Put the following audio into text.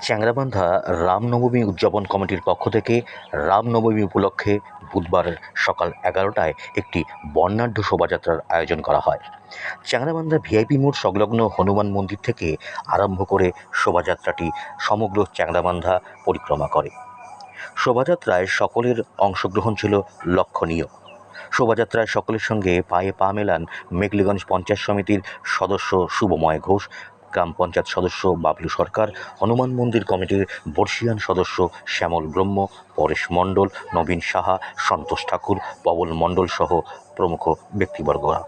চ্যাংড়াবান্ধা রামনবমী উদযাপন কমিটির পক্ষ থেকে রামনবমী উপলক্ষে বুধবার সকাল 11টায় একটি বর্ণাঢ্য শোভাযাত্রার আয়োজন করা হয়। চ্যাংড়াবান্ধা ভিআইপি মোড় সংলগ্ন হনুমান মন্দির থেকে আরম্ভ করে শোভাযাত্রাটি সমগ্র চ্যাংড়াবান্ধা পরিক্রমা করে। শোভাযাত্রায় সকলের অংশগ্রহণ ছিল লক্ষণীয়। শোভাযাত্রায় সকলের সঙ্গে পায়ে পা মেলান মেঘলিগঞ্জ পঞ্চায়েত সমিতির সদস্য শুভময় ঘোষ, গ্রাম পঞ্চায়েত সদস্য বাবলু সরকার, হনুমান মন্দির কমিটির বর্ষিয়ান সদস্য শ্যামল ব্রহ্ম, পরেশ মণ্ডল, নবীন সাহা, সন্তোষ ঠাকুর, পবন মণ্ডল সহ প্রমুখ ব্যক্তিবর্গরা।